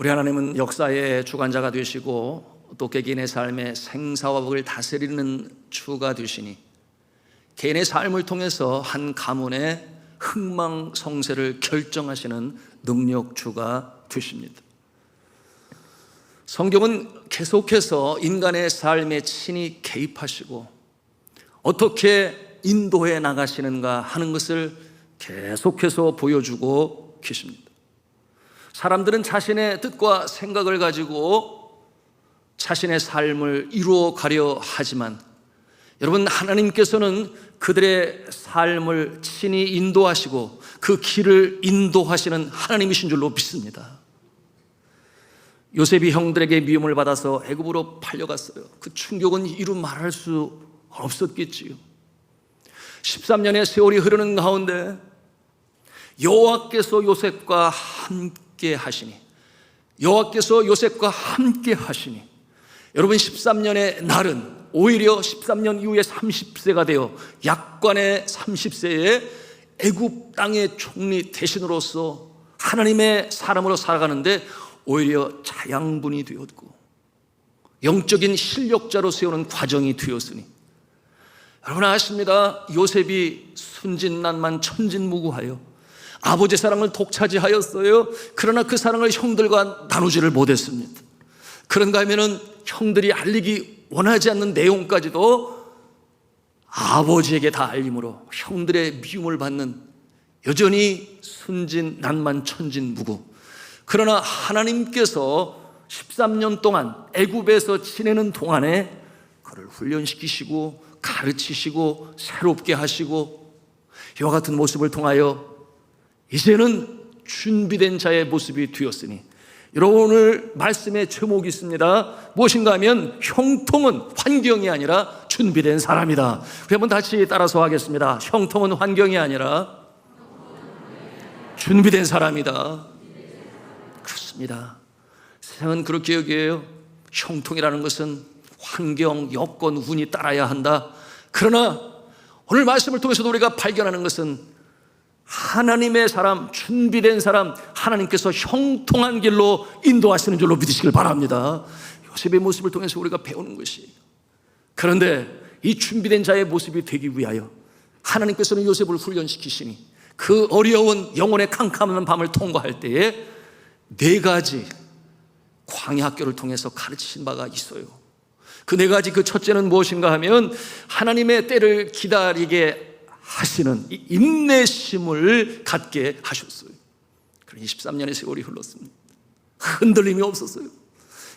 우리 하나님은 역사의 주관자가 되시고 또 개개인의 삶의 생사화복을 다스리는 주가 되시니 개인의 삶을 통해서 한 가문의 흥망성쇠를 결정하시는 능력주가 되십니다. 성경은 계속해서 인간의 삶에 친히 개입하시고 어떻게 인도해 나가시는가 하는 것을 계속해서 보여주고 계십니다. 사람들은 자신의 뜻과 생각을 가지고 자신의 삶을 이루어 가려 하지만 여러분, 하나님께서는 그들의 삶을 친히 인도하시고 그 길을 인도하시는 하나님이신 줄로 믿습니다. 요셉이 형들에게 미움을 받아서 애굽으로 팔려갔어요. 그 충격은 이루 말할 수 없었겠지요. 13년의 세월이 흐르는 가운데 여호와께서 요셉과 함께 하시니 여러분, 13년의 날은 오히려 13년 이후에 30세가 되어 약관의 30세에 애굽 땅의 총리 대신으로서 하나님의 사람으로 살아가는데 오히려 자양분이 되었고 영적인 실력자로 세우는 과정이 되었으니, 여러분 아십니다. 요셉이 순진난만 천진무구하여 아버지 사랑을 독차지하였어요. 그러나 그 사랑을 형들과 나누지를 못했습니다. 그런가 하면은 형들이 알리기 원하지 않는 내용까지도 아버지에게 다 알림으로 형들의 미움을 받는 여전히 순진난만 천진무구. 그러나 하나님께서 13년 동안 애굽에서 지내는 동안에 그를 훈련시키시고 가르치시고 새롭게 하시고 이와 같은 모습을 통하여 이제는 준비된 자의 모습이 되었으니, 여러분 오늘 말씀의 제목이 있습니다. 무엇인가 하면 형통은 환경이 아니라 준비된 사람이다. 한번 다시 따라서 하겠습니다. 형통은 환경이 아니라 준비된 사람이다. 그렇습니다. 세상은 그렇게 여겨요. 형통이라는 것은 환경, 여건, 운이 따라야 한다. 그러나 오늘 말씀을 통해서도 우리가 발견하는 것은 하나님의 사람, 준비된 사람, 하나님께서 형통한 길로 인도하시는 줄로 믿으시길 바랍니다. 요셉의 모습을 통해서 우리가 배우는 것이에요. 그런데 이 준비된 자의 모습이 되기 위하여 하나님께서는 요셉을 훈련시키시니 그 어려운 영혼의 캄캄한 밤을 통과할 때에 4가지 광야 학교를 통해서 가르치신 바가 있어요. 그 4가지, 그 첫째는 무엇인가 하면 하나님의 때를 기다리게 하시는 이 인내심을 갖게 하셨어요. 그러니 13년의 세월이 흘렀습니다. 흔들림이 없었어요.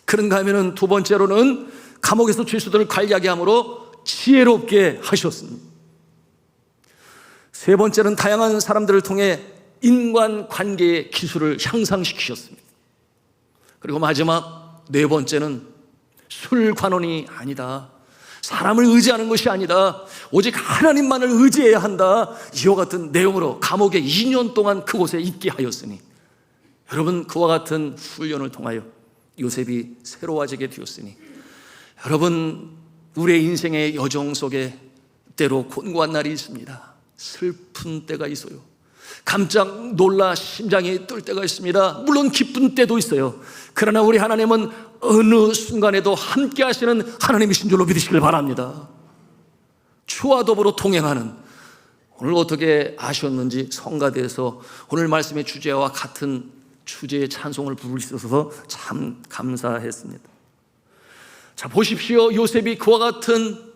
그런가 하면 두 번째로는 감옥에서 죄수들을 관리하게 함으로 지혜롭게 하셨습니다. 세 번째는 다양한 사람들을 통해 인간관계의 기술을 향상시키셨습니다. 그리고 마지막 4번째는 술관원이 아니다, 사람을 의지하는 것이 아니다, 오직 하나님만을 의지해야 한다, 이와 같은 내용으로 감옥에 2년 동안 그곳에 있게 하였으니, 여러분 그와 같은 훈련을 통하여 요셉이 새로워지게 되었으니, 여러분 우리의 인생의 여정 속에 때로 곤고한 날이 있습니다. 슬픈 때가 있어요. 깜짝 놀라 심장이 뜰 때가 있습니다. 물론 기쁜 때도 있어요. 그러나 우리 하나님은 어느 순간에도 함께 하시는 하나님이신 줄로 믿으시길 바랍니다. 주와 더불어 동행하는, 오늘 어떻게 아셨는지 성가대에서 오늘 말씀의 주제와 같은 주제의 찬송을 부를 수 있어서 참 감사했습니다. 자, 보십시오. 요셉이 그와 같은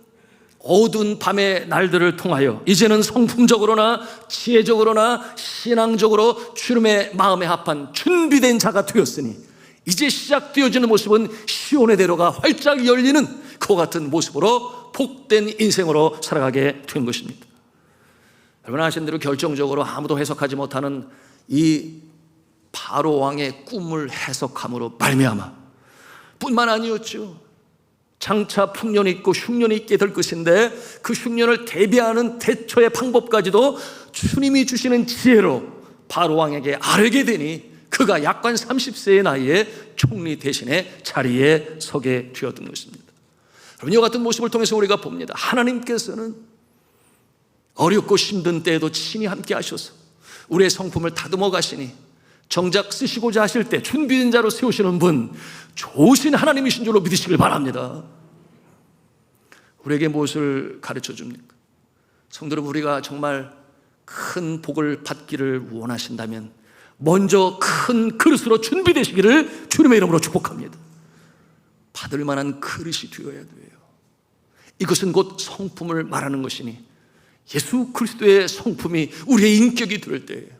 어두운 밤의 날들을 통하여 이제는 성품적으로나 지혜적으로나 신앙적으로 주님의 마음에 합한 준비된 자가 되었으니 이제 시작되어지는 모습은 시온의 대로가 활짝 열리는 그와 같은 모습으로 복된 인생으로 살아가게 된 것입니다. 여러분 아시는 대로 결정적으로 아무도 해석하지 못하는 이 바로 왕의 꿈을 해석함으로 말미암아 뿐만 아니었죠. 장차 풍년이 있고 흉년이 있게 될 것인데 그 흉년을 대비하는 대처의 방법까지도 주님이 주시는 지혜로 바로 왕에게 아뢰게 되니 그가 약관 30세의 나이에 총리 대신에 자리에 서게 되었던 것입니다. 여러분 이와 같은 모습을 통해서 우리가 봅니다. 하나님께서는 어렵고 힘든 때에도 친히 함께 하셔서 우리의 성품을 다듬어 가시니 정작 쓰시고자 하실 때 준비된 자로 세우시는 분, 좋으신 하나님이신 줄로 믿으시길 바랍니다. 우리에게 무엇을 가르쳐 줍니까? 성도 여러분, 우리가 정말 큰 복을 받기를 원하신다면 먼저 큰 그릇으로 준비되시기를 주님의 이름으로 축복합니다. 받을 만한 그릇이 되어야 돼요. 이것은 곧 성품을 말하는 것이니 예수 그리스도의 성품이 우리의 인격이 될 때예요.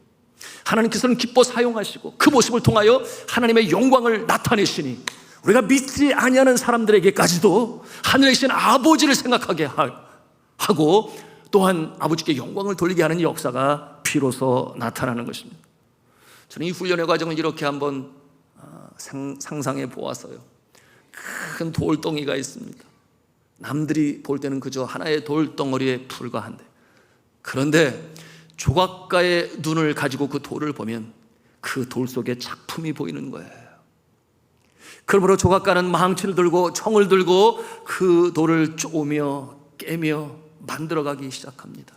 하나님께서는 기뻐 사용하시고 그 모습을 통하여 하나님의 영광을 나타내시니 우리가 믿지 아니하는 사람들에게까지도 하늘에 계신 아버지를 생각하게 하고 또한 아버지께 영광을 돌리게 하는 역사가 비로소 나타나는 것입니다. 저는 이 훈련의 과정을 이렇게 한번 상상해 보았어요. 큰 돌덩이가 있습니다. 남들이 볼 때는 그저 하나의 돌덩어리에 불과한데, 그런데 조각가의 눈을 가지고 그 돌을 보면 그 돌 속에 작품이 보이는 거예요. 그러므로 조각가는 망치를 들고 청을 들고 그 돌을 쪼으며 깨며 만들어가기 시작합니다.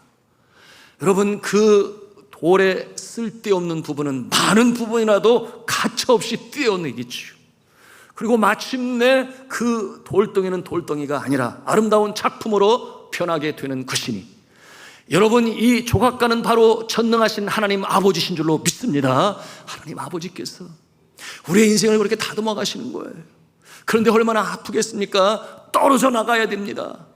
여러분, 그 돌의 쓸데없는 부분은 많은 부분이라도 가차없이 떼어내겠지요. 그리고 마침내 그 돌덩이는 돌덩이가 아니라 아름다운 작품으로 변하게 되는 것이니, 여러분, 이 조각가는 바로 전능하신 하나님 아버지신 줄로 믿습니다. 하나님 아버지께서 우리의 인생을 그렇게 다듬어 가시는 거예요. 그런데 얼마나 아프겠습니까? 떨어져 나가야 됩니다.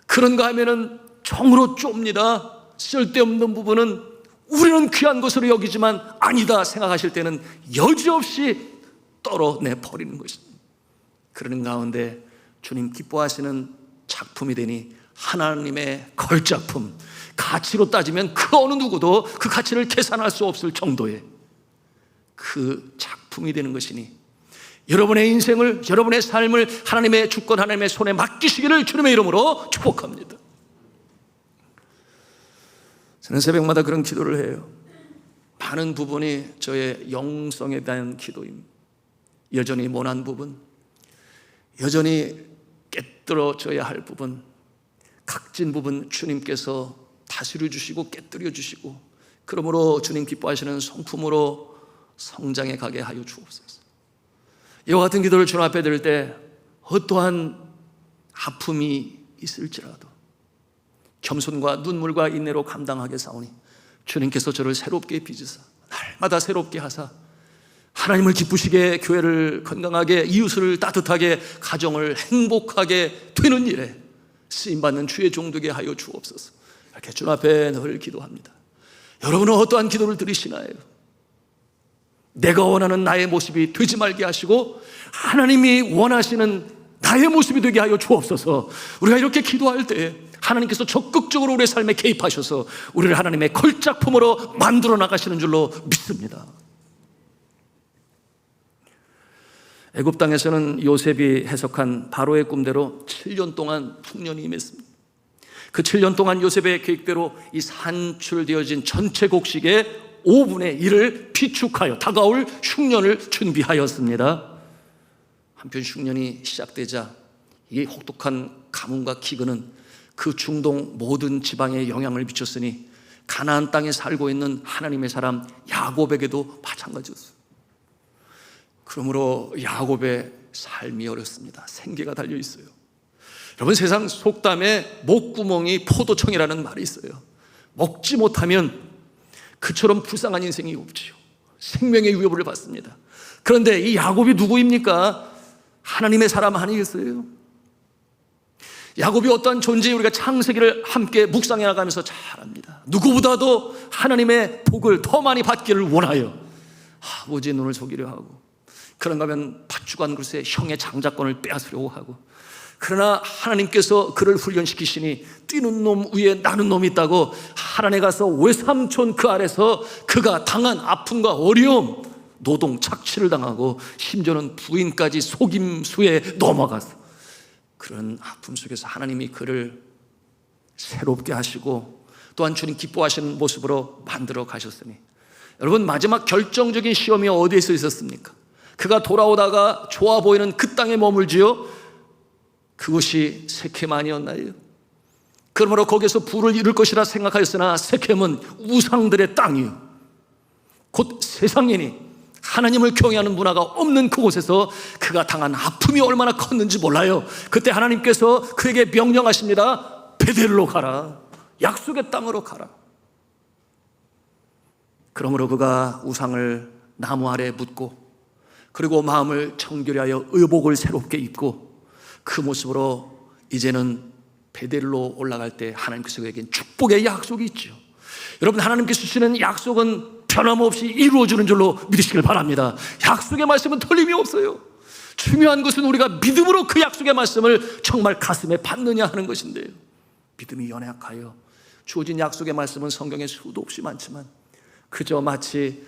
그런가 하면은 정으로 좁니다. 쓸데없는 부분은 우리는 귀한 것으로 여기지만 아니다 생각하실 때는 여지없이 떨어내 버리는 것입니다. 그러는 가운데 주님 기뻐하시는 작품이 되니 하나님의 걸작품, 가치로 따지면 그 어느 누구도 그 가치를 계산할 수 없을 정도의 그 작품이 되는 것이니 여러분의 인생을, 여러분의 삶을 하나님의 주권, 하나님의 손에 맡기시기를 주님의 이름으로 축복합니다. 저는 새벽마다 그런 기도를 해요. 많은 부분이 저의 영성에 대한 기도입니다. 여전히 모난 부분, 여전히 깨뜨려져야 할 부분, 각진 부분 주님께서 다스려 주시고 깨뜨려 주시고, 그러므로 주님 기뻐하시는 성품으로 성장해 가게 하여 주옵소서. 이와 같은 기도를 주님 앞에 드릴 때 어떠한 아픔이 있을지라도 겸손과 눈물과 인내로 감당하게 사오니 주님께서 저를 새롭게 빚으사 날마다 새롭게 하사 하나님을 기쁘시게, 교회를 건강하게, 이웃을 따뜻하게, 가정을 행복하게 되는 일에 쓰임받는 주의 종되게 하여 주옵소서. 이렇게 주님 앞에 늘 기도합니다. 여러분은 어떠한 기도를 드리시나요? 내가 원하는 나의 모습이 되지 말게 하시고 하나님이 원하시는 나의 모습이 되게 하여 주옵소서. 우리가 이렇게 기도할 때 하나님께서 적극적으로 우리의 삶에 개입하셔서 우리를 하나님의 걸작품으로 만들어 나가시는 줄로 믿습니다. 애굽 땅에서는 요셉이 해석한 바로의 꿈대로 7년 동안 풍년이 임했습니다. 그 7년 동안 요셉의 계획대로 이 산출되어진 전체 곡식의 5분의 1을 비축하여 다가올 흉년을 준비하였습니다. 한편 흉년이 시작되자 이 혹독한 가뭄과 기근은 그 중동 모든 지방에 영향을 미쳤으니 가나안 땅에 살고 있는 하나님의 사람 야곱에게도 마찬가지였어요. 그러므로 야곱의 삶이 어렵습니다. 생계가 달려 있어요. 여러분, 세상 속담에 목구멍이 포도청이라는 말이 있어요. 먹지 못하면 그처럼 불쌍한 인생이 없지요. 생명의 위협을 받습니다. 그런데 이 야곱이 누구입니까? 하나님의 사람 아니겠어요? 야곱이 어떠한 존재에 우리가 창세기를 함께 묵상해 나가면서 잘 압니다. 누구보다도 하나님의 복을 더 많이 받기를 원하여 아버지의 눈을 속이려 하고, 그런가 하면 팥죽한 그릇에 형의 장자권을 빼앗으려고 하고, 그러나 하나님께서 그를 훈련시키시니 뛰는 놈 위에 나는 놈이 있다고 하란에 가서 외삼촌 그 아래서 그가 당한 아픔과 어려움, 노동 착취를 당하고 심지어는 부인까지 속임수에 넘어가서 그런 아픔 속에서 하나님이 그를 새롭게 하시고 또한 주님 기뻐하시는 모습으로 만들어 가셨으니, 여러분, 마지막 결정적인 시험이 어디에서 있었습니까? 그가 돌아오다가 좋아 보이는 그 땅에 머물지요. 그것이 세겜 아니었나요? 그러므로 거기서 부를 이룰 것이라 생각하였으나 세겜은 우상들의 땅이요, 곧 세상인이 하나님을 경외하는 문화가 없는 그곳에서 그가 당한 아픔이 얼마나 컸는지 몰라요. 그때 하나님께서 그에게 명령하십니다. 베델로 가라. 약속의 땅으로 가라. 그러므로 그가 우상을 나무 아래에 묻고, 그리고 마음을 정결히 하여 의복을 새롭게 입고, 그 모습으로 이제는 베델로 올라갈 때 하나님께서 그에겐 축복의 약속이 있죠. 여러분, 하나님께서 주시는 약속은 변함없이 이루어지는 줄로 믿으시길 바랍니다. 약속의 말씀은 틀림이 없어요. 중요한 것은 우리가 믿음으로 그 약속의 말씀을 정말 가슴에 받느냐 하는 것인데요, 믿음이 연약하여 주어진 약속의 말씀은 성경에 수도 없이 많지만 그저 마치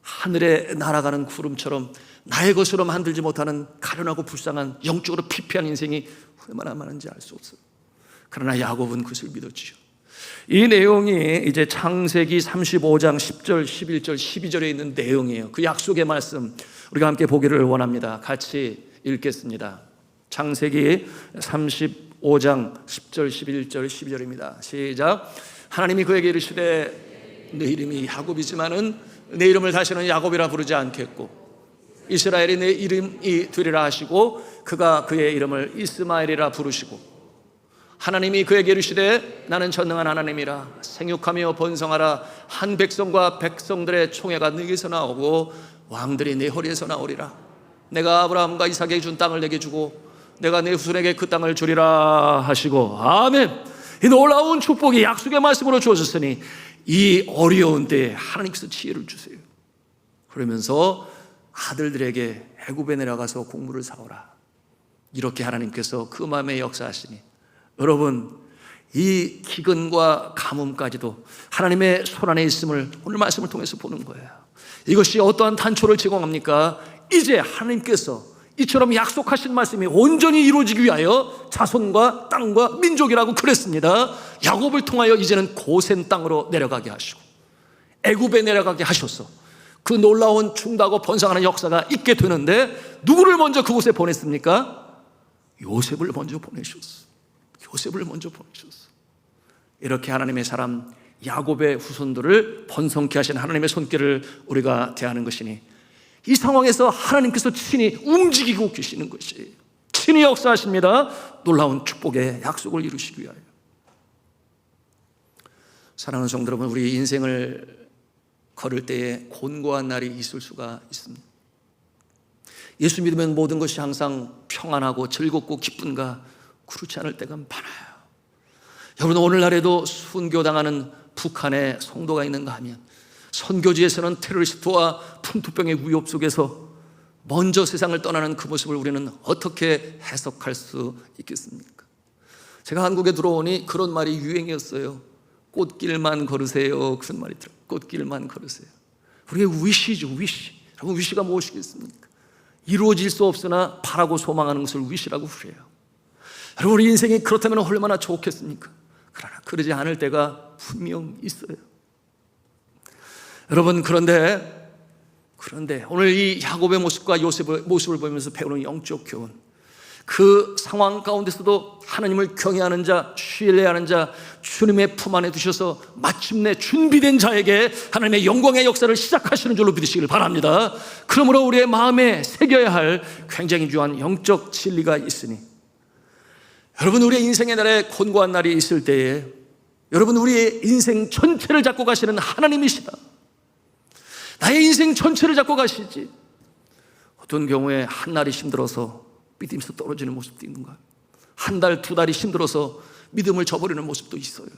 하늘에 날아가는 구름처럼 나의 것으로 만들지 못하는 가련하고 불쌍한, 영적으로 피폐한 인생이 얼마나 많은지 알 수 없어요. 그러나 야곱은 그것을 믿었지요. 이 내용이 이제 창세기 35장 10절, 11절, 12절에 있는 내용이에요. 그 약속의 말씀 우리가 함께 보기를 원합니다. 같이 읽겠습니다. 창세기 35장 10절, 11절, 12절입니다. 시작. 하나님이 그에게 이르시되 내 이름이 야곱이지만은 내 이름을 다시는 야곱이라 부르지 않겠고 이스라엘이 내 이름이 되리라 하시고 그가 그의 이름을 이스마엘이라 부르시고, 하나님이 그에게 이르시되 나는 전능한 하나님이라 생육하며 번성하라. 한 백성과 백성들의 총회가 네게서 나오고 왕들이 네 허리에서 나오리라. 내가 아브라함과 이삭에게 준 땅을 내게 주고 내가 내 후손에게 그 땅을 주리라 하시고. 아멘. 이 놀라운 축복이 약속의 말씀으로 주어졌으니 이 어려운 때에 하나님께서 지혜를 주세요. 그러면서 아들들에게 애굽에 내려가서 곡물을 사오라. 이렇게 하나님께서 그 마음에 역사하시니, 여러분, 이 기근과 가뭄까지도 하나님의 손 안에 있음을 오늘 말씀을 통해서 보는 거예요. 이것이 어떠한 단초를 제공합니까? 이제 하나님께서 이처럼 약속하신 말씀이 온전히 이루어지기 위하여 자손과 땅과 민족이라고 그랬습니다. 야곱을 통하여 이제는 고센 땅으로 내려가게 하시고 애굽에 내려가게 하셔서 그 놀라운 충다고 번성하는 역사가 있게 되는데, 누구를 먼저 그곳에 보냈습니까? 요셉을 먼저 보내셨어. 요셉을 먼저 보내셨어. 이렇게 하나님의 사람 야곱의 후손들을 번성케 하신 하나님의 손길을 우리가 대하는 것이니, 이 상황에서 하나님께서 친히 움직이고 계시는 것이, 친히 역사하십니다. 놀라운 축복의 약속을 이루시기 위하여. 사랑하는 성도 여러분, 우리 인생을 걸을 때에 곤고한 날이 있을 수가 있습니다. 예수 믿으면 모든 것이 항상 평안하고 즐겁고 기쁜가? 그렇지 않을 때가 많아요. 여러분, 오늘날에도 순교당하는 북한의 성도가 있는가 하면, 선교지에서는 테러리스트와 풍토병의 위협 속에서 먼저 세상을 떠나는 그 모습을 우리는 어떻게 해석할 수 있겠습니까? 제가 한국에 들어오니 그런 말이 유행이었어요. 꽃길만 걸으세요. 그런 말이 들어요. 꽃길만 걸으세요. 우리의 위시죠, 위시. 여러분, 위시가 무엇이겠습니까? 이루어질 수 없으나 바라고 소망하는 것을 위시라고 그래요. 여러분, 우리 인생이 그렇다면 얼마나 좋겠습니까? 그러나 그러지 않을 때가 분명 있어요. 여러분, 그런데 오늘 이 야곱의 모습과 요셉의 모습을 보면서 배우는 영적 교훈, 그 상황 가운데서도 하나님을 경외하는 자, 신뢰하는 자, 주님의 품 안에 두셔서 마침내 준비된 자에게 하나님의 영광의 역사를 시작하시는 줄로 믿으시길 바랍니다. 그러므로 우리의 마음에 새겨야 할 굉장히 중요한 영적 진리가 있으니, 여러분, 우리의 인생의 날에 곤고한 날이 있을 때에 여러분, 우리의 인생 전체를 잡고 가시는 하나님이시다. 나의 인생 전체를 잡고 가시지. 어떤 경우에 한 날이 힘들어서 믿음에서 떨어지는 모습도 있는가? 한 달, 두 달이 힘들어서 믿음을 저버리는 모습도 있어요.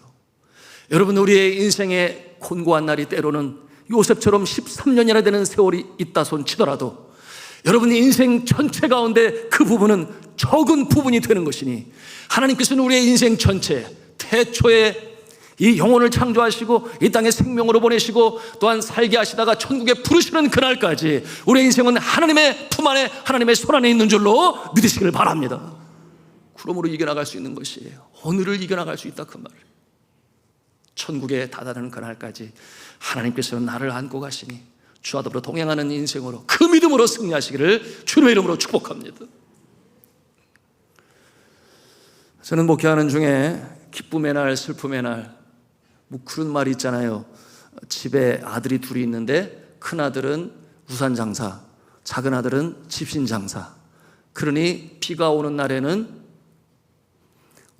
여러분, 우리의 인생에 곤고한 날이 때로는 요셉처럼 13년이나 되는 세월이 있다 손 치더라도 여러분의 인생 전체 가운데 그 부분은 적은 부분이 되는 것이니, 하나님께서는 우리의 인생 전체, 태초에 이 영혼을 창조하시고 이 땅에 생명으로 보내시고 또한 살게 하시다가 천국에 부르시는 그날까지 우리의 인생은 하나님의 품 안에, 하나님의 손 안에 있는 줄로 믿으시기를 바랍니다. 그러므로 이겨나갈 수 있는 것이에요. 오늘을 이겨나갈 수 있다, 그 말을. 천국에 다다르는 그날까지 하나님께서는 나를 안고 가시니 주와 더불어 동행하는 인생으로, 그 믿음으로 승리하시기를 주님의 이름으로 축복합니다. 저는 목회하는 중에 기쁨의 날, 슬픔의 날, 뭐 그런 말이 있잖아요. 집에 아들이 둘이 있는데 큰아들은 우산장사, 작은 아들은 집신장사. 그러니 비가 오는 날에는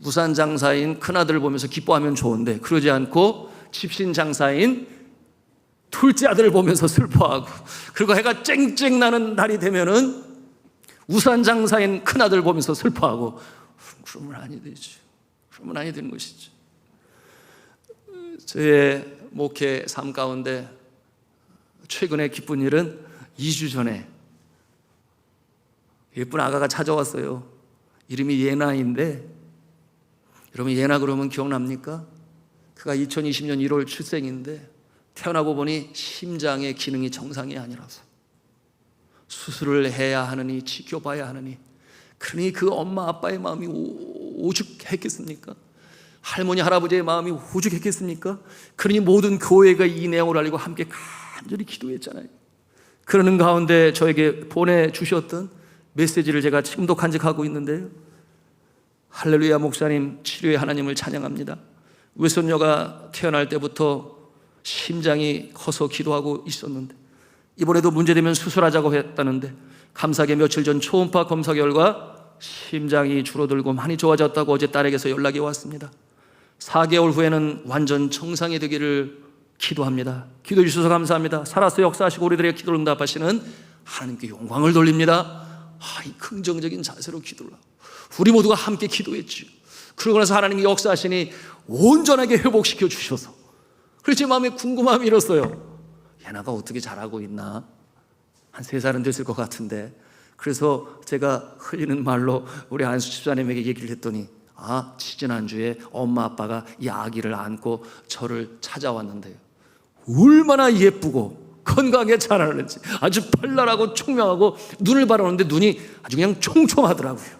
우산장사인 큰아들을 보면서 기뻐하면 좋은데 그러지 않고 집신장사인 둘째 아들을 보면서 슬퍼하고, 그리고 해가 쨍쨍 나는 날이 되면은 우산장사인 큰아들을 보면서 슬퍼하고. 그러면 아니 되죠. 그러면 아니 되는 것이죠. 저의 목회 삶 가운데 최근에 기쁜 일은 2주 전에 예쁜 아가가 찾아왔어요. 이름이 예나인데, 여러분 예나 그러면 기억납니까? 그가 2020년 1월 출생인데 태어나고 보니 심장의 기능이 정상이 아니라서 수술을 해야 하느니 지켜봐야 하느니, 그러니 그 엄마 아빠의 마음이 오죽했겠습니까? 할머니 할아버지의 마음이 오죽했겠습니까? 그러니 모든 교회가 이 내용을 알고 함께 간절히 기도했잖아요. 그러는 가운데 저에게 보내주셨던 메시지를 제가 지금도 간직하고 있는데요. 할렐루야 목사님, 치료의 하나님을 찬양합니다. 외손녀가 태어날 때부터 심장이 커서 기도하고 있었는데 이번에도 문제되면 수술하자고 했다는데 감사하게 며칠 전 초음파 검사 결과 심장이 줄어들고 많이 좋아졌다고 어제 딸에게서 연락이 왔습니다. 4개월 후에는 완전 정상이 되기를 기도합니다. 기도해 주셔서 감사합니다. 살아서 역사하시고 우리들의 기도를 응답하시는 하나님께 영광을 돌립니다. 이 긍정적인 자세로 기도를 하고 우리 모두가 함께 기도했죠. 그러고 나서 하나님이 역사하시니 온전하게 회복시켜 주셔서, 그래서 제 마음에 궁금함이 일었어요. 예나가 어떻게 잘하고 있나? 한 3살은 됐을 것 같은데. 그래서 제가 흘리는 말로 우리 안수 집사님에게 얘기를 했더니 지지난주에 엄마 아빠가 이 아기를 안고 저를 찾아왔는데요, 얼마나 예쁘고 건강하게 자라는지 아주 발랄하고 총명하고 눈을 바라보는데 눈이 아주 그냥 총총하더라고요.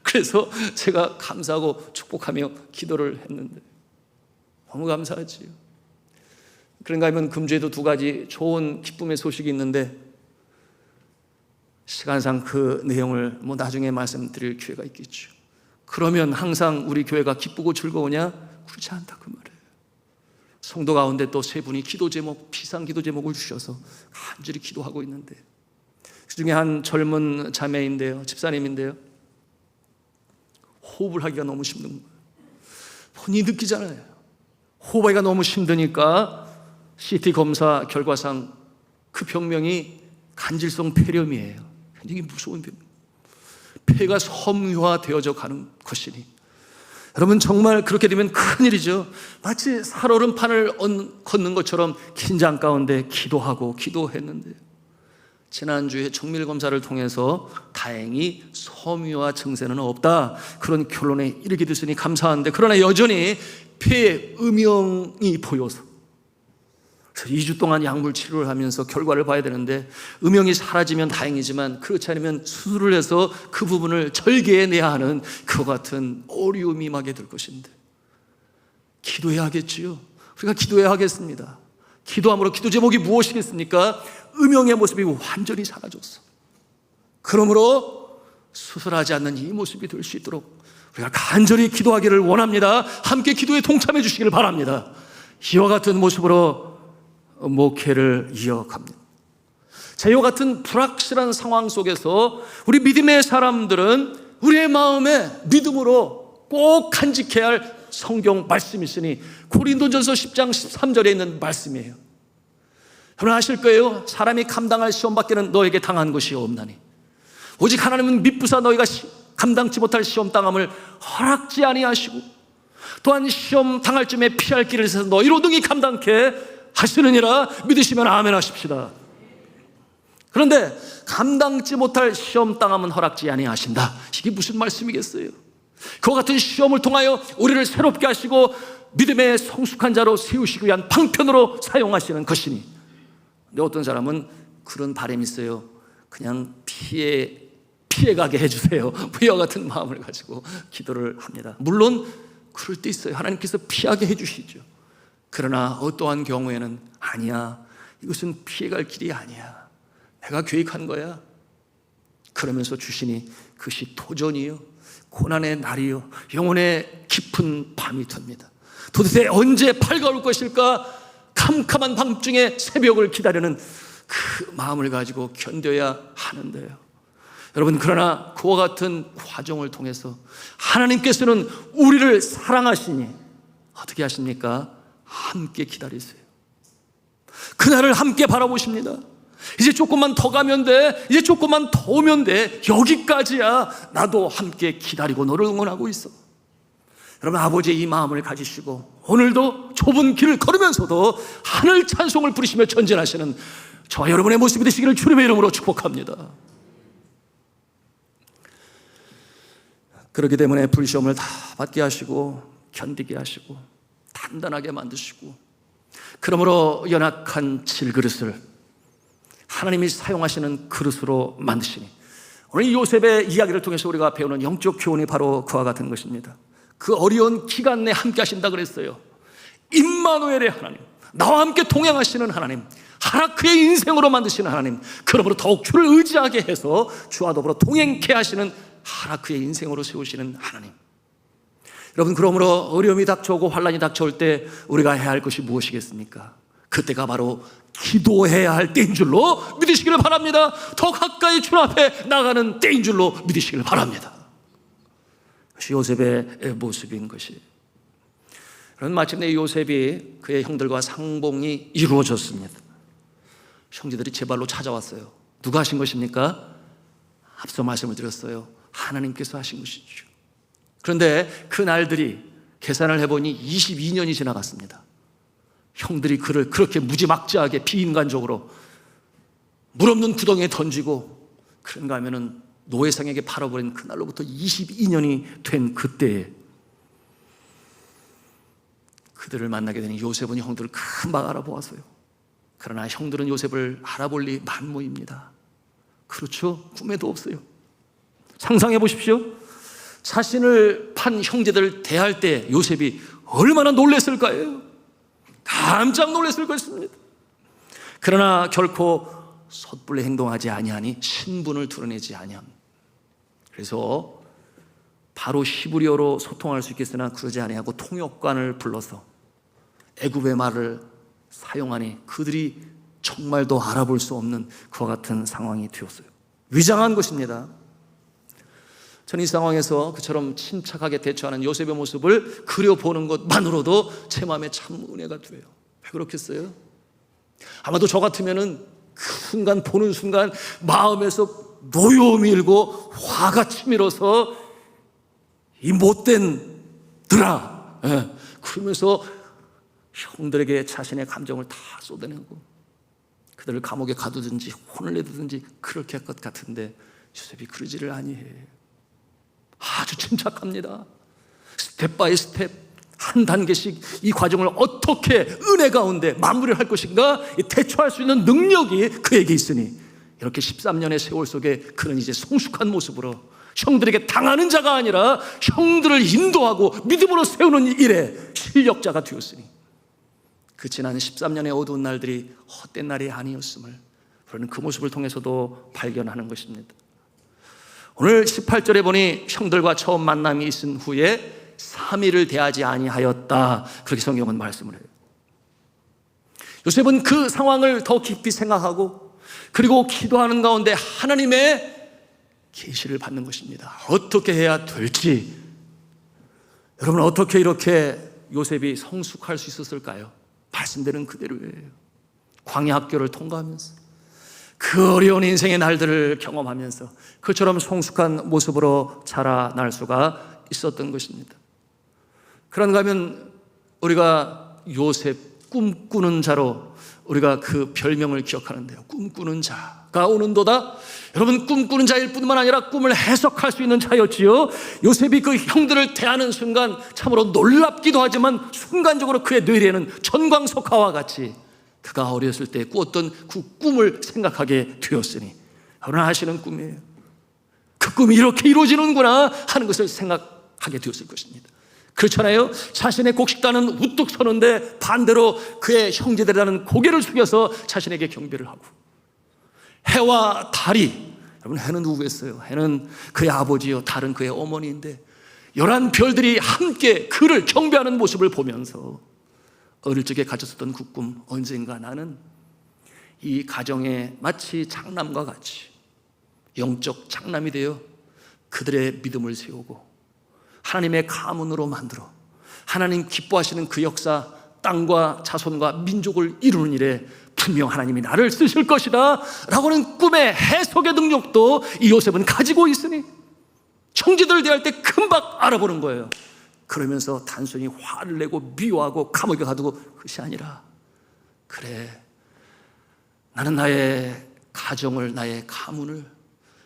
그래서 제가 감사하고 축복하며 기도를 했는데 너무 감사하지요. 그런가 하면 금주에도 2가지 좋은 기쁨의 소식이 있는데 시간상 그 내용을 나중에 말씀드릴 기회가 있겠죠. 그러면 항상 우리 교회가 기쁘고 즐거우냐? 그렇지 않다 그 말이에요. 성도 가운데 또 3분이 기도 제목, 비상 기도 제목을 주셔서 간절히 기도하고 있는데, 그 중에 한 젊은 자매인데요, 집사님인데요, 호흡을 하기가 너무 힘든 거예요. 본인이 느끼잖아요. 호흡하기가 너무 힘드니까 CT 검사 결과상 그 병명이 간질성 폐렴이에요. 굉장히 무서운 병. 폐가 섬유화되어져 가는 것이니, 여러분 정말 그렇게 되면 큰일이죠. 마치 살얼음판을 걷는 것처럼 긴장 가운데 기도하고 기도했는데요, 지난주에 정밀검사를 통해서 다행히 섬유화 증세는 없다, 그런 결론에 이르게 됐으니 감사한데, 그러나 여전히 폐에 음영이 보여서 2주 동안 약물 치료를 하면서 결과를 봐야 되는데, 음영이 사라지면 다행이지만 그렇지 않으면 수술을 해서 그 부분을 절개해내야 하는 그와 같은 어려움이 임하게 될 것인데, 기도해야 하겠지요. 우리가 기도해야 하겠습니다. 기도함으로, 기도 제목이 무엇이겠습니까? 음영의 모습이 완전히 사라졌어. 그러므로 수술하지 않는 이 모습이 될 수 있도록 우리가 간절히 기도하기를 원합니다. 함께 기도에 동참해 주시기를 바랍니다. 이와 같은 모습으로 목회를 이어갑니다. 자, 이와 같은 불확실한 상황 속에서 우리 믿음의 사람들은 우리의 마음에 믿음으로 꼭 간직해야 할 성경 말씀이 있으니 고린도전서 10장 13절에 있는 말씀이에요. 여러분 아실 거예요. 사람이 감당할 시험 밖에는 너에게 당한 것이 없나니 오직 하나님은 미쁘사 너희가 감당치 못할 시험 당함을 허락지 아니하시고, 또한 시험 당할 쯤에 피할 길을 세서 너희로 능히 감당케 하시느니라. 믿으시면 아멘 하십시다. 그런데 감당치 못할 시험 당함은 허락지 아니하신다, 이게 무슨 말씀이겠어요? 그와 같은 시험을 통하여 우리를 새롭게 하시고 믿음의 성숙한 자로 세우시기 위한 방편으로 사용하시는 것이니, 근데 어떤 사람은 그런 바람이 있어요. 그냥 피해가게 해주세요, 이와 같은 마음을 가지고 기도를 합니다. 물론 그럴 때 있어요. 하나님께서 피하게 해주시죠. 그러나 어떠한 경우에는 아니야, 이것은 피해갈 길이 아니야, 내가 계획한 거야, 그러면서 주시니 그것이 도전이요, 고난의 날이요, 영혼의 깊은 밤이 됩니다. 도대체 언제 밝아올 것일까? 캄캄한 밤중에 새벽을 기다리는 그 마음을 가지고 견뎌야 하는데요. 여러분, 그러나 그와 같은 과정을 통해서 하나님께서는 우리를 사랑하시니 어떻게 하십니까? 함께 기다리세요. 그날을 함께 바라보십니다. 이제 조금만 더 가면 돼, 이제 조금만 더 오면 돼, 여기까지야. 나도 함께 기다리고 너를 응원하고 있어. 여러분, 아버지의 이 마음을 가지시고 오늘도 좁은 길을 걸으면서도 하늘 찬송을 부르시며 전진하시는 저와 여러분의 모습이 되시기를 주님의 이름으로 축복합니다. 그렇기 때문에 불시험을 다 받게 하시고 견디게 하시고 단단하게 만드시고, 그러므로 연약한 질그릇을 하나님이 사용하시는 그릇으로 만드시니, 오늘 요셉의 이야기를 통해서 우리가 배우는 영적 교훈이 바로 그와 같은 것입니다. 그 어려운 기간 내에 함께 하신다 그랬어요. 임마누엘의 하나님, 나와 함께 동행하시는 하나님, 하나크의 인생으로 만드시는 하나님, 그러므로 더욱 주를 의지하게 해서 주와 더불어 동행케 하시는 하나크의 인생으로 세우시는 하나님. 여러분, 그러므로 어려움이 닥쳐오고 환난이 닥쳐올 때 우리가 해야 할 것이 무엇이겠습니까? 그때가 바로 기도해야 할 때인 줄로 믿으시기를 바랍니다. 더 가까이 주 앞에 나가는 때인 줄로 믿으시기를 바랍니다. 그것이 요셉의 모습인 것이. 그런 마침내 요셉이 그의 형들과 상봉이 이루어졌습니다. 형제들이 제 발로 찾아왔어요. 누가 하신 것입니까? 앞서 말씀을 드렸어요. 하나님께서 하신 것이죠. 그런데 그 날들이 계산을 해보니 22년이 지나갔습니다. 형들이 그를 그렇게 무지막지하게 비인간적으로 물 없는 구덩이에 던지고, 그런가 하면은 노예상에게 팔아버린 그날로부터 22년이 된 그때에 그들을 만나게 되니 요셉은 형들을 금방 알아보았어요. 그러나 형들은 요셉을 알아볼 리 만무입니다. 그렇죠? 꿈에도 없어요. 상상해 보십시오. 자신을 판 형제들을 대할 때 요셉이 얼마나 놀랐을까요? 깜짝 놀랐을 것입니다. 그러나 결코 섣불리 행동하지 아니하니 신분을 드러내지 아니함. 그래서 바로 히브리어로 소통할 수 있겠으나 그러지 아니하고 통역관을 불러서 애굽의 말을 사용하니 그들이 정말 더 알아볼 수 없는 그와 같은 상황이 되었어요. 위장한 것입니다. 저는 이 상황에서 그처럼 침착하게 대처하는 요셉의 모습을 그려보는 것만으로도 제 마음에 참 은혜가 돼요. 왜 그렇겠어요? 아마도 저 같으면은 그 순간, 보는 순간 마음에서 노여움이 일고 화가 치밀어서 이 못된 들아, 그러면서 형들에게 자신의 감정을 다 쏟아내고 그들을 감옥에 가두든지 혼을 내두든지 그렇게 할 것 같은데 요셉이 그러지를 아니해요. 아주 침착합니다. 스텝 바이 스텝, 한 단계씩 이 과정을 어떻게 은혜 가운데 마무리를 할 것인가 대처할 수 있는 능력이 그에게 있으니, 이렇게 13년의 세월 속에 그는 이제 성숙한 모습으로 형들에게 당하는 자가 아니라 형들을 인도하고 믿음으로 세우는 일에 실력자가 되었으니, 그 지난 13년의 어두운 날들이 헛된 날이 아니었음을 우리는 그 모습을 통해서도 발견하는 것입니다. 오늘 18절에 보니 형들과 처음 만남이 있은 후에 3일을 대하지 아니하였다, 그렇게 성경은 말씀을 해요. 요셉은 그 상황을 더 깊이 생각하고 그리고 기도하는 가운데 하나님의 계시를 받는 것입니다. 어떻게 해야 될지. 여러분, 어떻게 이렇게 요셉이 성숙할 수 있었을까요? 말씀대로는 그대로예요. 광야 학교를 통과하면서 그 어려운 인생의 날들을 경험하면서 그처럼 성숙한 모습으로 자라날 수가 있었던 것입니다. 그런가 하면 우리가 요셉 꿈꾸는 자로 우리가 그 별명을 기억하는데요. 꿈꾸는 자가 오는도다. 여러분, 꿈꾸는 자일 뿐만 아니라 꿈을 해석할 수 있는 자였지요. 요셉이 그 형들을 대하는 순간 참으로 놀랍기도 하지만 순간적으로 그의 뇌리에는 전광석화와 같이 그가 어렸을 때 꾸었던 그 꿈을 생각하게 되었으니, 여러분 하시는 꿈이에요. 그 꿈이 이렇게 이루어지는구나 하는 것을 생각하게 되었을 것입니다. 그렇잖아요. 자신의 곡식단은 우뚝 서는데 반대로 그의 형제들이라는 고개를 숙여서 자신에게 경배를 하고, 해와 달이, 여러분 해는 누구겠어요? 해는 그의 아버지요, 달은 그의 어머니인데 11별들이 함께 그를 경배하는 모습을 보면서 어릴 적에 가졌었던 그 꿈, 언젠가 나는 이 가정에 마치 장남과 같이 영적 장남이 되어 그들의 믿음을 세우고 하나님의 가문으로 만들어 하나님 기뻐하시는 그 역사, 땅과 자손과 민족을 이루는 일에 분명 하나님이 나를 쓰실 것이다 라고는 꿈의 해석의 능력도 이 요셉은 가지고 있으니 형제들을 대할 때 금방 알아보는 거예요. 그러면서 단순히 화를 내고 미워하고 감옥에 가두고 그것이 아니라, 그래, 나는 나의 가정을, 나의 가문을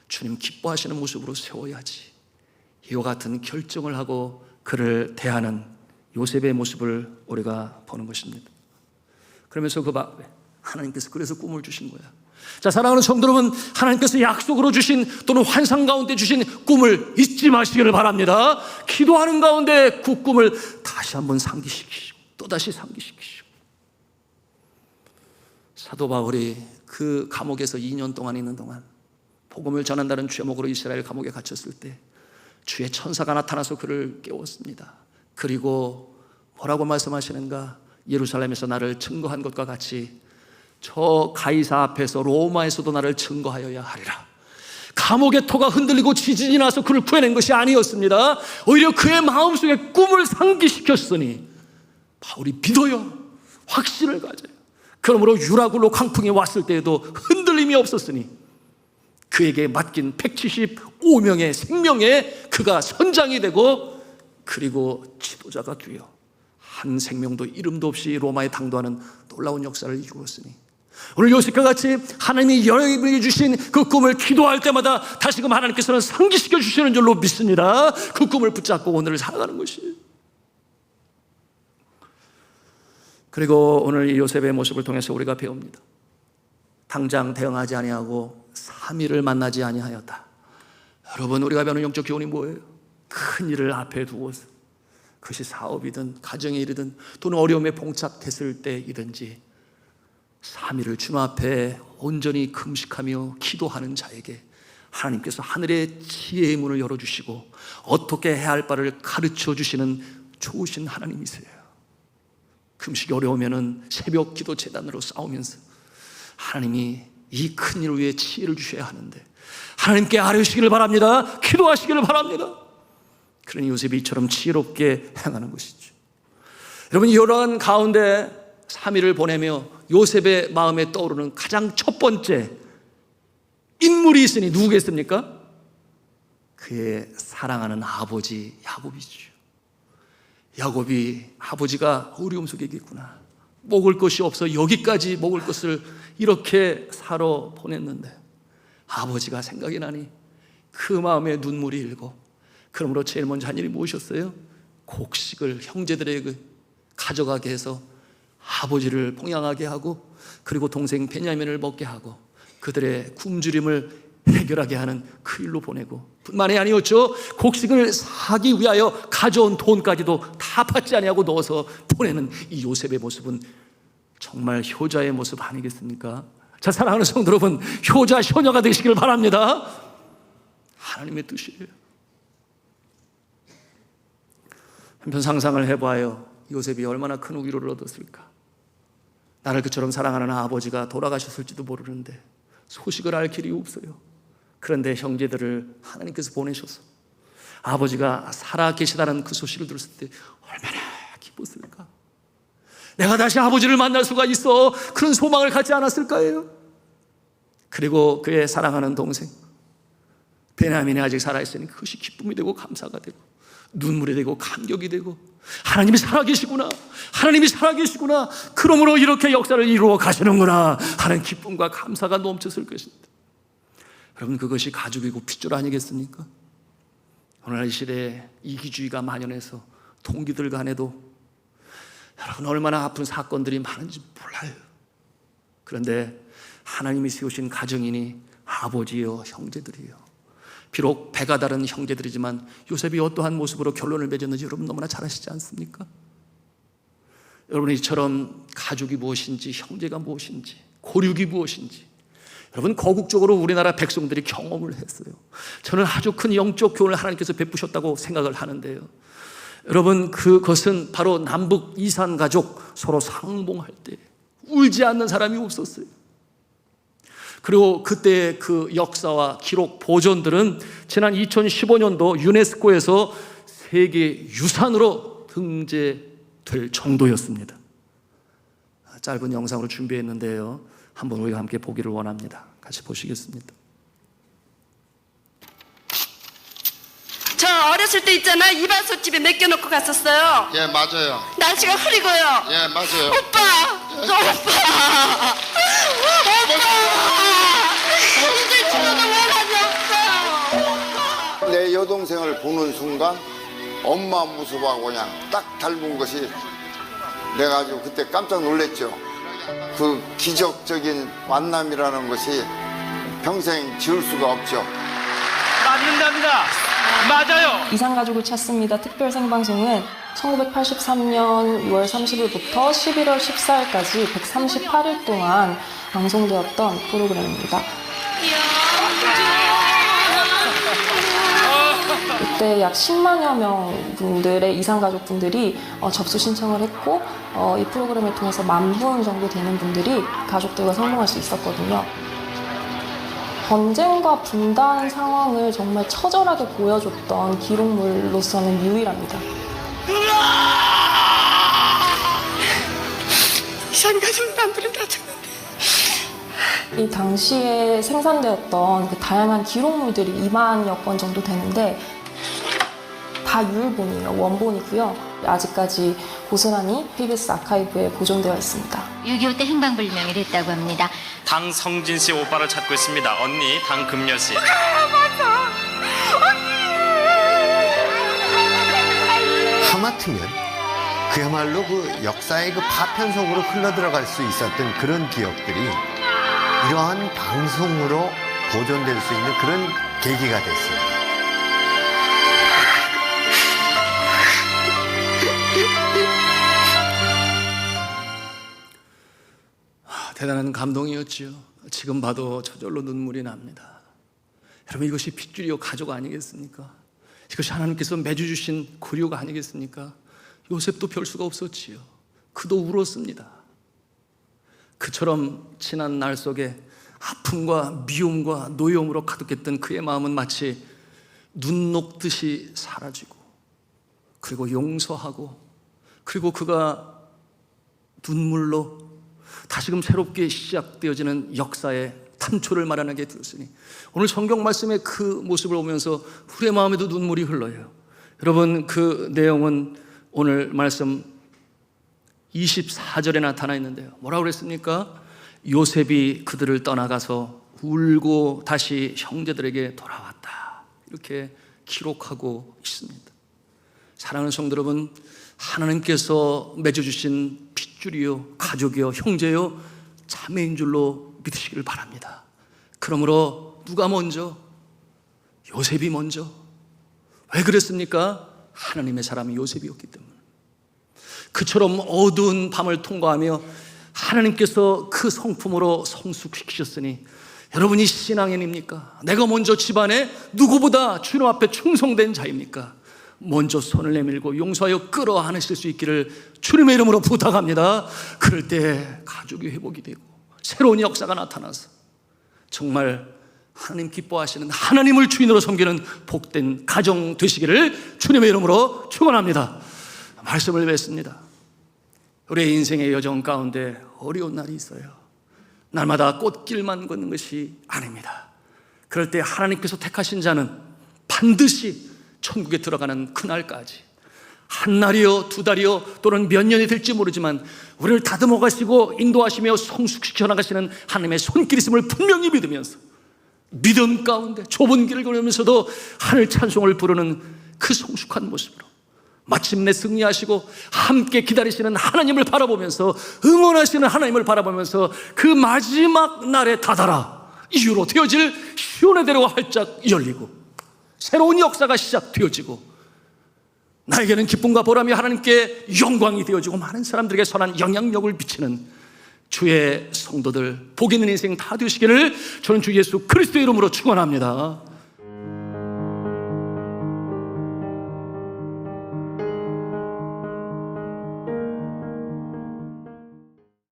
주님 기뻐하시는 모습으로 세워야지, 이와 같은 결정을 하고 그를 대하는 요셉의 모습을 우리가 보는 것입니다. 그러면서 그 밤에 하나님께서 그래서 꿈을 주신 거야. 자, 사랑하는 성도 여러분, 하나님께서 약속으로 주신 또는 환상 가운데 주신 꿈을 잊지 마시기를 바랍니다. 기도하는 가운데 그 꿈을 다시 한번 상기시키시고 또다시 상기시키시고. 사도 바울이 그 감옥에서 2년 동안 있는 동안 복음을 전한다는 죄목으로 이스라엘 감옥에 갇혔을 때 주의 천사가 나타나서 그를 깨웠습니다. 그리고 뭐라고 말씀하시는가? 예루살렘에서 나를 증거한 것과 같이 저 가이사 앞에서 로마에서도 나를 증거하여야 하리라. 감옥의 토가 흔들리고 지진이 나서 그를 구해낸 것이 아니었습니다. 오히려 그의 마음속에 꿈을 상기시켰으니 바울이 믿어요. 확신을 가져요. 그러므로 유라굴로 강풍이 왔을 때에도 흔들림이 없었으니 그에게 맡긴 175명의 생명에 그가 선장이 되고, 그리고 지도자가 되어 한 생명도 이름도 없이 로마에 당도하는 놀라운 역사를 이루었으니, 오늘 요셉과 같이 하나님이 여러분에게 주신 그 꿈을 기도할 때마다 다시금 하나님께서는 상기시켜 주시는 줄로 믿습니다. 그 꿈을 붙잡고 오늘을 살아가는 것이. 그리고 오늘 이 요셉의 모습을 통해서 우리가 배웁니다. 당장 대응하지 아니하고 3일을 만나지 아니하였다. 여러분, 우리가 배우는 영적 교훈이 뭐예요? 큰 일을 앞에 두고서, 그것이 사업이든 가정의 일이든 또는 어려움에 봉착했을 때이든지 3일을 주님 앞에 온전히 금식하며 기도하는 자에게 하나님께서 하늘의 지혜의 문을 열어주시고 어떻게 해야 할 바를 가르쳐 주시는 좋으신 하나님이세요. 금식이 어려우면 새벽 기도 재단으로 싸우면서 하나님이 이 큰 일을 위해 지혜를 주셔야 하는데 하나님께 아뢰시기를 바랍니다. 기도하시기를 바랍니다. 그러니 요셉이 이처럼 지혜롭게 행하는 것이죠. 여러분, 이러한 가운데 3일을 보내며 요셉의 마음에 떠오르는 가장 첫 번째 인물이 있으니 누구겠습니까? 그의 사랑하는 아버지 야곱이죠. 야곱이 아버지가 어려움 속에 있겠구나, 먹을 것이 없어 여기까지 먹을 것을 이렇게 사러 보냈는데 아버지가 생각이 나니 그 마음에 눈물이 일고, 그러므로 제일 먼저 한 일이 무엇이었어요? 곡식을 형제들에게 가져가게 해서 아버지를 봉양하게 하고, 그리고 동생 베냐민을 먹게 하고 그들의 굶주림을 해결하게 하는 그 일로 보내고, 뿐만이 아니었죠. 곡식을 사기 위하여 가져온 돈까지도 다 받지 아니하고 넣어서 보내는 이 요셉의 모습은 정말 효자의 모습 아니겠습니까? 자, 사랑하는 성도 여러분, 효자 효녀가 되시길 바랍니다. 하나님의 뜻이에요. 한편 상상을 해봐요. 요셉이 얼마나 큰 위로를 얻었을까. 나를 그처럼 사랑하는 아버지가 돌아가셨을지도 모르는데 소식을 알 길이 없어요. 그런데 형제들을 하나님께서 보내셔서 아버지가 살아 계시다는 그 소식을 들었을 때 얼마나 기뻤을까. 내가 다시 아버지를 만날 수가 있어, 그런 소망을 갖지 않았을까요? 그리고 그의 사랑하는 동생 베냐민이 아직 살아있으니 그것이 기쁨이 되고 감사가 되고 눈물이 되고 감격이 되고, 하나님이 살아계시구나, 하나님이 살아계시구나, 그러므로 이렇게 역사를 이루어 가시는구나 하는 기쁨과 감사가 넘쳤을 것입니다. 여러분, 그것이 가족이고 핏줄 아니겠습니까? 오늘날 이 시대에 이기주의가 만연해서 동기들 간에도 여러분 얼마나 아픈 사건들이 많은지 몰라요. 그런데 하나님이 세우신 가정이니 아버지요 형제들이요, 비록 배가 다른 형제들이지만 요셉이 어떠한 모습으로 결론을 맺었는지 여러분 너무나 잘 아시지 않습니까? 여러분, 이처럼 가족이 무엇인지, 형제가 무엇인지, 고륙이 무엇인지 여러분 거국적으로 우리나라 백성들이 경험을 했어요. 저는 아주 큰 영적 교훈을 하나님께서 베푸셨다고 생각을 하는데요. 여러분, 그것은 바로 남북 이산 가족 서로 상봉할 때 울지 않는 사람이 없었어요. 그리고 그때의 그 역사와 기록 보존들은 지난 2015년도 유네스코에서 세계 유산으로 등재될 정도였습니다. 짧은 영상으로 준비했는데요, 한번 우리가 함께 보기를 원합니다. 같이 보시겠습니다. 저 어렸을 때 있잖아, 이발소집에 맡겨놓고 갔었어요. 예, 맞아요. 날씨가 흐리고요. 예, 맞아요. 오빠! 저 오빠! 이제 집에도 왜 가지 없어? 내 여동생을 보는 순간 엄마 모습하고 그냥 딱 닮은 것이 내가 아주 그때 깜짝 놀랐죠. 그 기적적인 만남이라는 것이 평생 지울 수가 없죠. 맞는답니다. 맞아요. 이상가족을 찾습니다. 특별 생방송은 1983년 6월 30일부터 11월 14일까지 138일 동안 방송되었던 프로그램입니다. 그때 약 10만여 명 분들의 이상가족분들이 접수 신청을 했고, 이 프로그램을 통해서 10,000분 정도 되는 분들이 가족들과 성공할 수 있었거든요. 전쟁과 분단 상황을 정말 처절하게 보여줬던 기록물로서는 유일합니다. 이상가족 남들은 다 죽는데. 이 당시에 생산되었던 그 다양한 기록물들이 2만여 건 정도 되는데 다 유일본이에요. 원본이고요. 아직까지 고스란히 KBS 아카이브에 보존되어 있습니다. 6.25 때 행방불명이 됐다고 합니다. 당 성진 씨 오빠를 찾고 있습니다. 언니 당 금여 씨. 하마터면 그야말로 그 역사의 그 파편 속으로 흘러들어갈 수 있었던 그런 기억들이 이러한 방송으로 보존될 수 있는 그런 계기가 됐습니다. 대단한 감동이었지요. 지금 봐도 저절로 눈물이 납니다. 여러분, 이것이 핏줄이요 가족 아니겠습니까? 이것이 하나님께서 매주 주신 구류가 아니겠습니까? 요셉도 별 수가 없었지요. 그도 울었습니다. 그처럼 지난 날 속에 아픔과 미움과 노여움으로 가득했던 그의 마음은 마치 눈 녹듯이 사라지고, 그리고 용서하고, 그리고 그가 눈물로 다시금 새롭게 시작되어지는 역사의 탄초를 마련하게 되었으니, 오늘 성경 말씀의 그 모습을 보면서 우리의 마음에도 눈물이 흘러요. 여러분, 그 내용은 오늘 말씀 24절에 나타나 있는데요, 뭐라고 그랬습니까? 요셉이 그들을 떠나가서 울고 다시 형제들에게 돌아왔다, 이렇게 기록하고 있습니다. 사랑하는 성도 여러분, 하나님께서 맺어주신 핏줄이요 가족이요 형제요 자매인 줄로 믿으시기를 바랍니다. 그러므로 누가 먼저? 요셉이 먼저. 왜 그랬습니까? 하나님의 사람이 요셉이었기 때문에. 그처럼 어두운 밤을 통과하며 하나님께서 그 성품으로 성숙시키셨으니, 여러분이 신앙인입니까? 내가 먼저 집안에 누구보다 주님 앞에 충성된 자입니까? 먼저 손을 내밀고 용서하여 끌어안으실 수 있기를 주님의 이름으로 부탁합니다. 그럴 때 가족이 회복이 되고 새로운 역사가 나타나서 정말 하나님 기뻐하시는, 하나님을 주인으로 섬기는 복된 가정 되시기를 주님의 이름으로 축원합니다. 말씀을 뵙습니다. 우리의 인생의 여정 가운데 어려운 날이 있어요. 날마다 꽃길만 걷는 것이 아닙니다. 그럴 때 하나님께서 택하신 자는 반드시 천국에 들어가는 그날까지 한 날이요 두 달이요 또는 몇 년이 될지 모르지만 우리를 다듬어 가시고 인도하시며 성숙시켜 나가시는 하나님의 손길 있음을 분명히 믿으면서, 믿음 가운데 좁은 길을 걸으면서도 하늘 찬송을 부르는 그 성숙한 모습으로 마침내 승리하시고 함께 기다리시는 하나님을 바라보면서, 응원하시는 하나님을 바라보면서 그 마지막 날에 다다라 이유로 되어질 시온의 대로가 활짝 열리고 새로운 역사가 시작되어지고, 나에게는 기쁨과 보람이 하나님께 영광이 되어지고 많은 사람들에게 선한 영향력을 미치는 주의 성도들, 복 있는 인생 다 되시기를 저는 주 예수 그리스도의 이름으로 축원합니다.